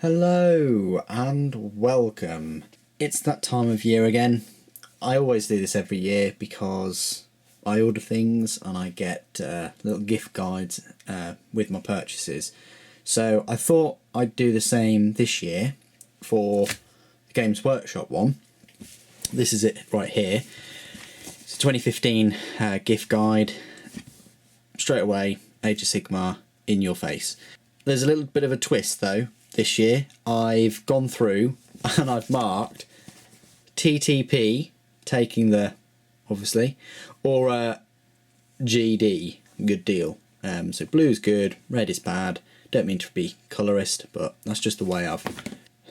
Hello and welcome. It's that time of year again. I always do this every year because I order things and I get little gift guides with my purchases. So I thought I'd do the same this year for the Games Workshop one. This is it right here. It's a 2015 gift guide. Straight away, Age of Sigmar in your face. There's a little bit of a twist though. This year I've gone through and I've marked TTP, taking the obviously, or GD, good deal. So blue's good, red is bad. Don't mean to be colourist, but that's just the way I've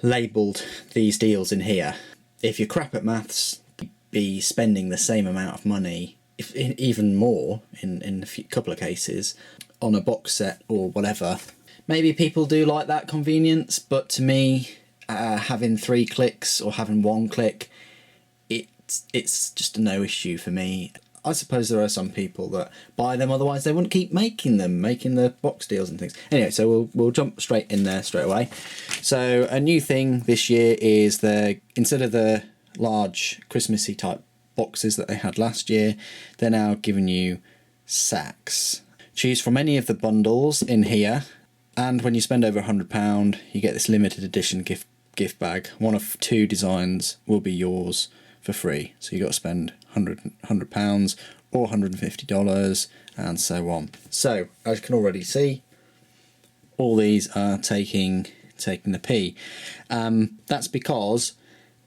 labelled these deals in here. If you're crap at maths, you'd be spending the same amount of money, if even more in a couple of cases, on a box set or whatever. Maybe people do like that convenience, but to me, having 3 clicks or having 1 click, it's just a no issue for me. I suppose there are some people that buy them, otherwise they wouldn't keep making the box deals and things. Anyway, so we'll jump straight in there straight away. So a new thing this year is instead of the large Christmassy type boxes that they had last year, they're now giving you sacks. Choose from any of the bundles in here. And when you spend over £100, you get this limited edition gift bag. One of 2 designs will be yours for free. So you've got to spend £100 or $150 and so on. So, as you can already see, all these are taking the P. That's because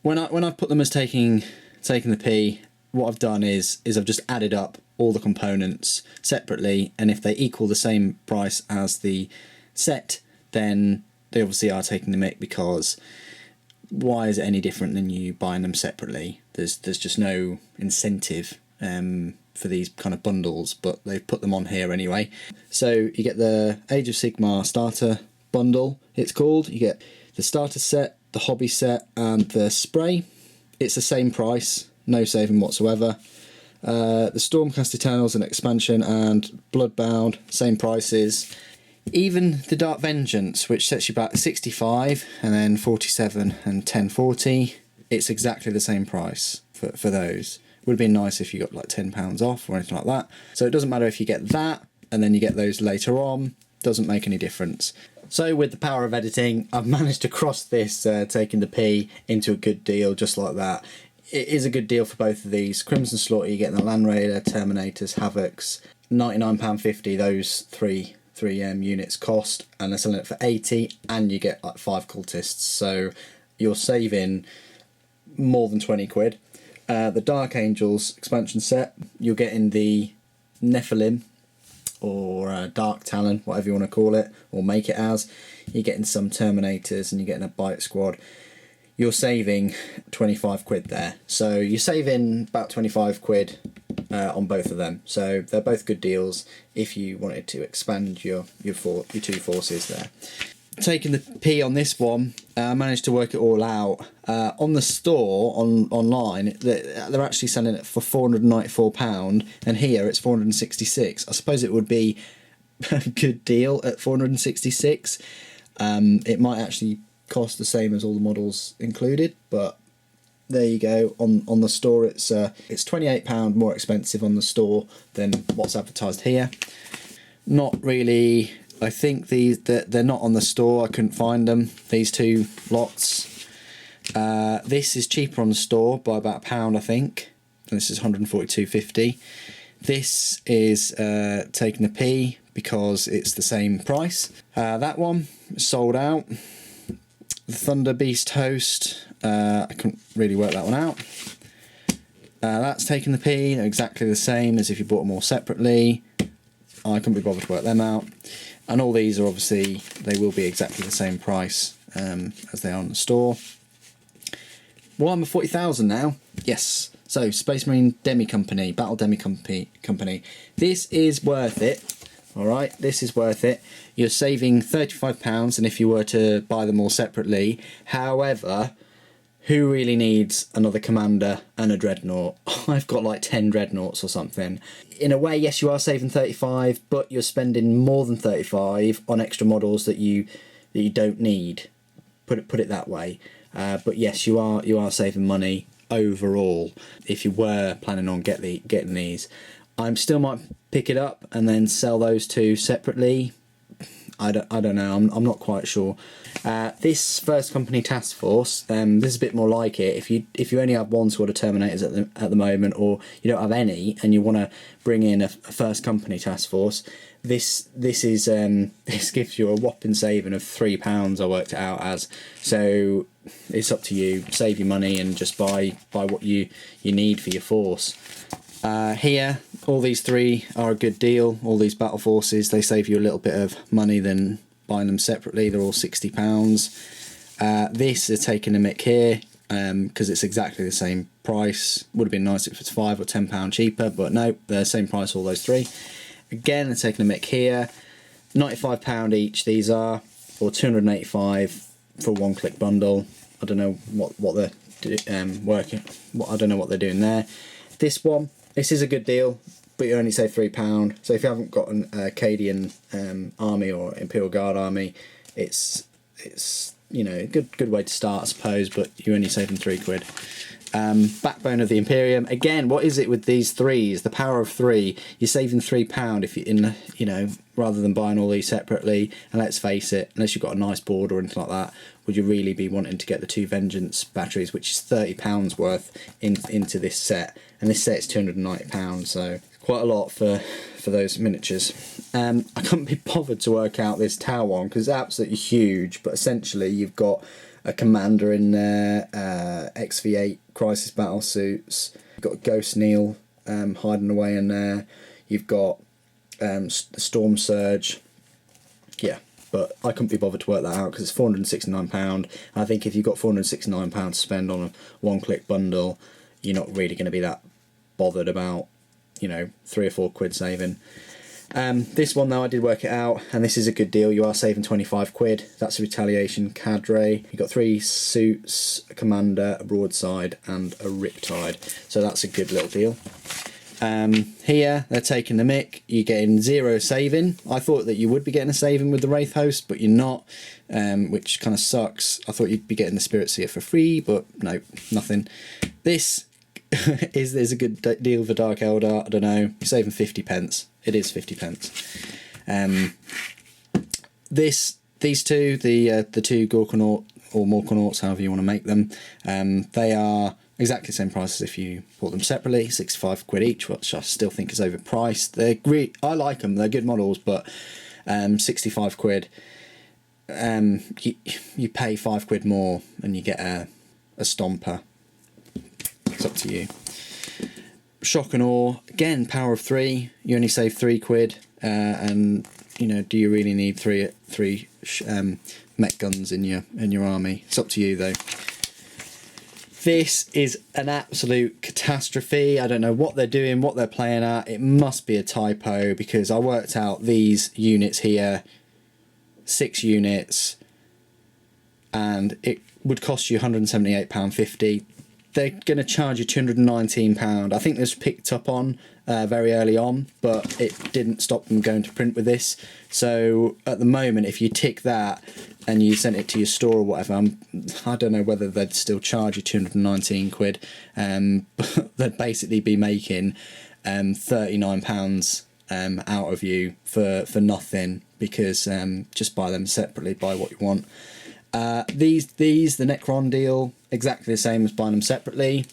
when I've put them as taking the P, what I've done is I've just added up all the components separately, and if they equal the same price as the set, then they obviously are taking the mick, because why is it any different than you buying them separately? There's just no incentive for these kind of bundles, but they've put them on here anyway. So you get the Age of Sigmar starter bundle, it's called. You get the starter set, the hobby set, and the spray. It's the same price, no saving whatsoever. The Stormcast Eternals and expansion and Bloodbound, same prices. Even the Dark Vengeance, which sets you back 65 and then 47 and 1040, it's exactly the same price for those. Would have been nice if you got like £10 off or anything like that. So it doesn't matter if you get that and then you get those later on, doesn't make any difference. So with the power of editing, I've managed to cross this taking the P into a good deal just like that. It is a good deal for both of these. Crimson Slaughter, you get the Land Raider, Terminators, Havocs, £99.50, those three units cost, and they're selling it for 80, and you get like 5 cultists, so you're saving more than 20 quid. The Dark Angels expansion set, you're getting the Nephilim or Dark Talon, whatever you want to call it or make it as. You're getting some Terminators and you're getting a Bite Squad. You're saving 25 quid there, so you're saving about 25 quid on both of them. So they're both good deals if you wanted to expand your 2 forces there. Taking the P on this one, I managed to work it all out. On the store online, they're actually selling it for £494, and here it's £466. I suppose it would be a good deal at £466. It might actually cost the same as all the models included, but there you go. On the store, it's £28 more expensive on the store than what's advertised here. Not really. I think they're not on the store. I couldn't find them, these 2 lots. This is cheaper on the store by about £1, I think. And this is £142.50. This is taking the P because it's the same price. That one sold out. The Thunder Beast Host, I couldn't really work that one out. That's taking the P, exactly the same as if you bought them all separately. I couldn't be bothered to work them out. And all these are obviously, they will be exactly the same price as they are on the store. Well, I'm at 40,000 now. Yes. So, Space Marine Demi Company, Battle Demi Company. This is worth it. Alright, this is worth it. You're saving £35, and if you were to buy them all separately. However, who really needs another commander and a dreadnought? I've got like 10 dreadnoughts or something. In a way, yes, you are saving 35, but you're spending more than 35 on extra models that you don't need. Put it that way. But yes, you are saving money overall if you were planning on getting these. I still might pick it up and then sell those two separately. I don't know. I'm not quite sure. This First Company Task Force, this is a bit more like it. If you only have one squad of Terminators at the moment, or you don't have any, and you want to bring in a First Company Task Force, this is this gives you a whopping saving of £3. I worked it out as. So it's up to you. Save your money and just buy what you need for your force. Here, all these three are a good deal. All these battle forces, they save you a little bit of money than buying them separately. They're all £60. This is taking a mick here because it's exactly the same price. Would have been nice if it's £5 or £10 cheaper, but no, they're the same price, all those three. Again, they're taking a mick here. £95 each these are, or £285 for a one-click bundle. I don't know what they're working. I don't know what they're doing there. This one. This is a good deal, but you only save £3. So if you haven't got an Acadian army or Imperial Guard army, it's you know, a good way to start, I suppose. But you're only saving £3. Backbone of the Imperium. Again, what is it with these threes? The power of three. You're saving £3 if you know, rather than buying all these separately. And let's face it, unless you've got a nice board or anything like that, would you really be wanting to get the 2 Vengeance batteries, which is £30 worth into this set? And this set is £290, so quite a lot for those miniatures. I couldn't be bothered to work out this tower one because it's absolutely huge, but essentially you've got a commander in there, XV8 crisis battle suits, you've got Ghost Neil hiding away in there, you've got the Storm Surge. Yeah, but I couldn't be bothered to work that out because it's £469. And I think if you've got £469 to spend on a one-click bundle, you're not really going to be that bothered about, you know, £3 or £4 saving. This one though, I did work it out, and this is a good deal. You are saving £25. That's a Retaliation Cadre. You've got 3 suits, a commander, a broadside, and a riptide. So that's a good little deal. Here they're taking the mick. You're getting 0 saving. I thought that you would be getting a saving with the Wraith Host, but you're not, which kind of sucks. I thought you'd be getting the Spirit Seer for free, but no, nothing. This is a good deal for Dark Eldar. I don't know. You're saving 50p. It is 50p. These two, the two Gorkanaut or Morkanauts, however you want to make them, they are exactly the same price as if you bought them separately, £65 each, which I still think is overpriced. I like them, they're good models, but £65, you pay £5 more and you get a Stomper. It's up to you. Shock and Awe, again, power of 3, you only save £3, and you know, do you really need three mech guns in your army? It's up to you though. This is an absolute catastrophe. I don't know what they're doing, what they're playing at. It must be a typo because I worked out these units here, 6 units, and it would cost you £178.50. They're going to charge you £219. I think this was picked up on very early on, but it didn't stop them going to print with this. So at the moment, if you tick that and you sent it to your store or whatever, I don't know whether they'd still charge you £219. But they'd basically be making £39 out of you for nothing, because just buy them separately, buy what you want. The Necron deal, exactly the same as buying them separately.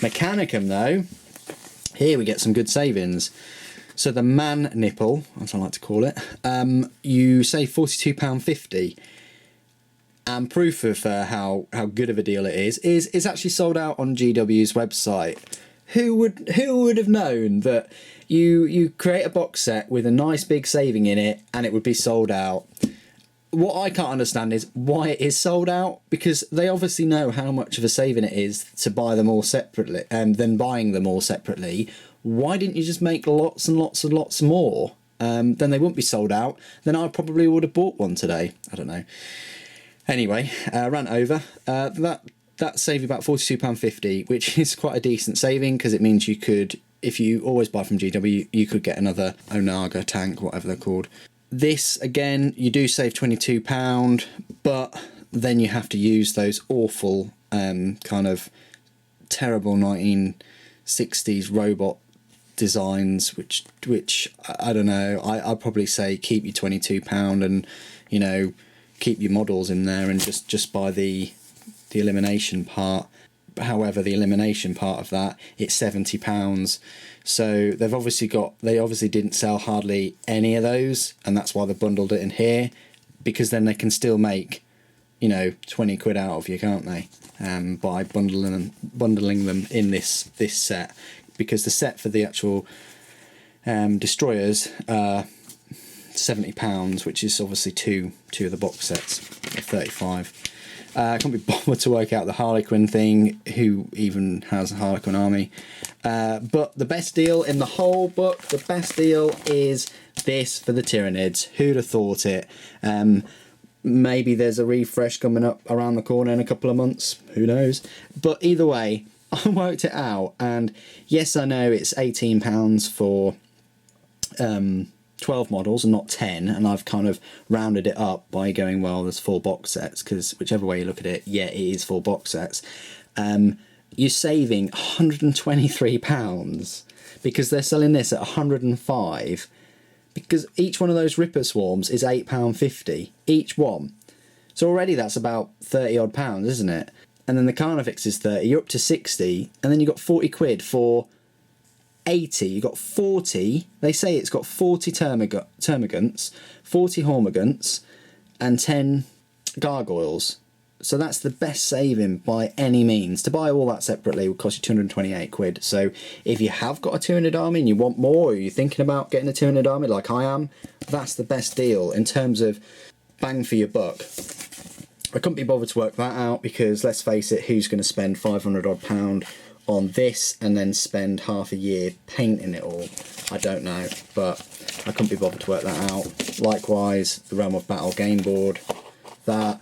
Mechanicum though, here we get some good savings. So the Man Nipple, as I like to call it, you save £42.50. And proof of how good of a deal it is actually sold out on GW's website. Who would have known that you create a box set with a nice big saving in it and it would be sold out? What I can't understand is why it is sold out, because they obviously know how much of a saving it is to buy them all separately, than buying them all separately. Why didn't you just make lots and lots and lots more? Then they wouldn't be sold out. Then I probably would have bought one today. I don't know. Anyway, rant over. That saved you about £42.50, which is quite a decent saving, because it means you could, if you always buy from GW, you could get another Onaga tank, whatever they're called. This, again, you do save £22, but then you have to use those awful kind of terrible 1960s robot designs, which I don't know. I'd probably say keep your £22 and, you know, keep your models in there and just buy the elimination part. However, the elimination part of that, it's £70. So they obviously didn't sell hardly any of those, and that's why they bundled it in here, because then they can still make, you know, 20 quid out of you, can't they? By bundling them in this set, because the set for the actual destroyers are £70, which is obviously two of the box sets of 35. I can't be bothered to work out the Harlequin thing. Who even has a Harlequin army? But the best deal in the whole book, the best deal is this for the Tyranids. Who'd have thought it? Maybe there's a refresh coming up around the corner in a couple of months. Who knows? But either way, I worked it out, and yes, I know it's £18 for 12 models and not 10, and I've kind of rounded it up by going, well, there's 4 box sets, because whichever way you look at it, yeah, it is 4 box sets. You're saving £123 because they're selling this at £105, because each one of those Ripper Swarms is £8.50 each one. So already that's about 30 odd pounds, isn't it? And then the Carnifex is 30, you're up to 60, and then you've got 40 quid for 80. You've got 40, they say it's got 40 termagants, 40 hormagaunts, and 10 gargoyles. So that's the best saving by any means. To buy all that separately would cost you 228 quid. So if you have got a Tyranid army and you want more, or you're thinking about getting a Tyranid army like I am, that's the best deal in terms of bang for your buck. I couldn't be bothered to work that out, because let's face it, who's going to spend 500 odd pound on this and then spend half a year painting it all? I don't know, but I couldn't be bothered to work that out. Likewise, the Realm of Battle game board, that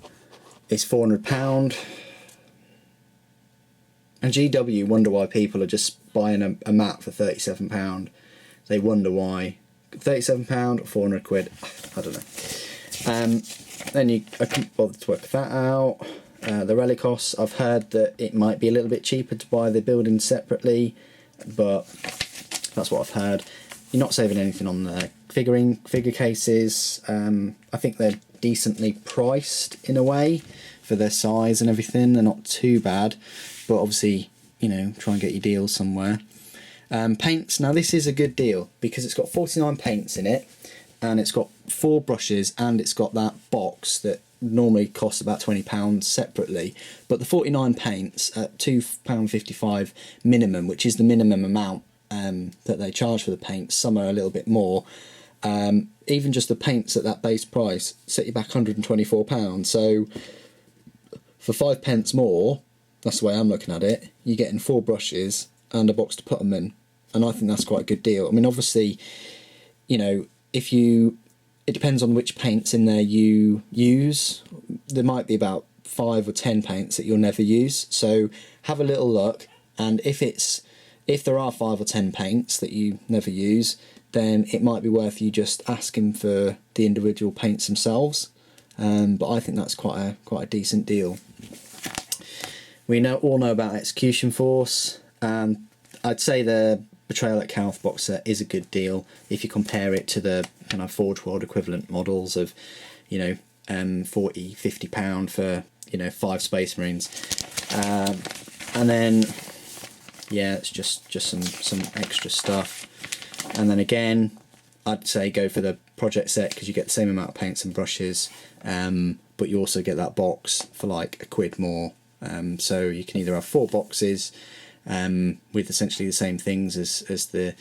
is £400. And GW wonder why people are just buying a mat for £37. They wonder why. £37 or 400 quid, I don't know. Then I couldn't bother to work that out. The Relicos, I've heard that it might be a little bit cheaper to buy the buildings separately, but that's what I've heard. You're not saving anything on the figure cases. I think they're decently priced in a way for their size and everything. They're not too bad, but obviously, you know, try and get your deals somewhere. Paints, now this is a good deal because it's got 49 paints in it, and it's got 4 brushes, and it's got that box that normally costs about £20 separately, but the 49 paints at £2.55 minimum, which is the minimum amount that they charge for the paints. Some are a little bit more. Even just the paints at that base price set you back £124. So for 5 pence more, that's the way I'm looking at it, you're getting 4 brushes and a box to put them in, and I think that's quite a good deal. I mean, obviously, you know, it depends on which paints in there you use. There might be about 5 or 10 paints that you'll never use, so have a little look, and if there are 5 or 10 paints that you never use, then it might be worth you just asking for the individual paints themselves. But I think that's quite a decent deal. We all know about Execution Force. I'd say the Betrayal at Calth box set is a good deal if you compare it to the kind of Forge World equivalent models of, you know, £40-50 for, you know, 5 Space Marines. And then, yeah, it's just some extra stuff. And then again, I'd say go for the project set because you get the same amount of paints and brushes, but you also get that box for like £1 more. So you can either have 4 boxes with essentially the same things as the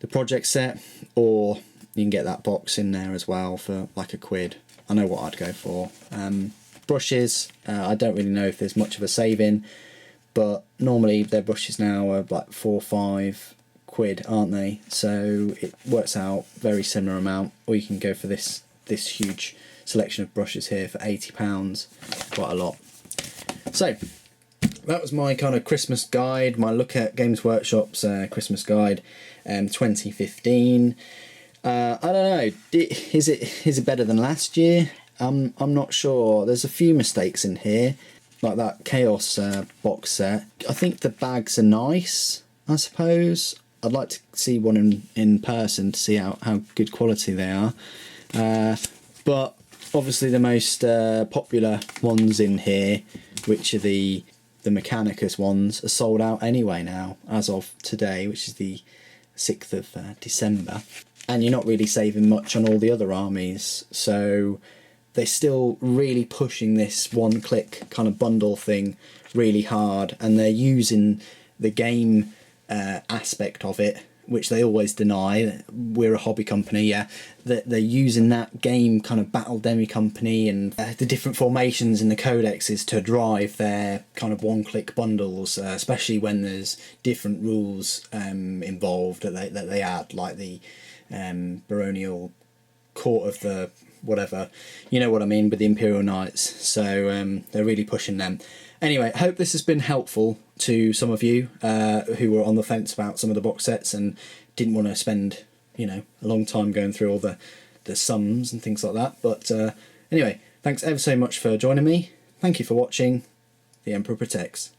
project set, or you can get that box in there as well for like £1. I know what I'd go for. Brushes, I don't really know if there's much of a saving, but normally their brushes now are like 4 or 5 quid, aren't they? So it works out very similar amount. Or you can go for this huge selection of brushes here for £80, quite a lot. So that was my kind of Christmas guide, my look at Games Workshop's Christmas guide 2015. I don't know, is it better than last year? I'm not sure. There's a few mistakes in here, like that Chaos box set. I think the bags are nice, I suppose. I'd like to see one in person to see how good quality they are. But obviously the most popular ones in here, which are the Mechanicus ones, are sold out anyway now, as of today, which is the 6th of December. And you're not really saving much on all the other armies, so they're still really pushing this one-click kind of bundle thing really hard, and they're using the game aspect of it, which they always deny. We're a hobby company, yeah. They're using that game kind of battle demi company and the different formations in the codexes to drive their kind of one-click bundles, especially when there's different rules involved that they add, like the baronial court of the whatever, you know what I mean, with the Imperial Knights. So they're really pushing them. Anyway, I hope this has been helpful to some of you who were on the fence about some of the box sets and didn't want to spend, you know, a long time going through all the sums and things like that. But anyway, thanks ever so much for joining me. Thank you for watching. The Emperor Protects.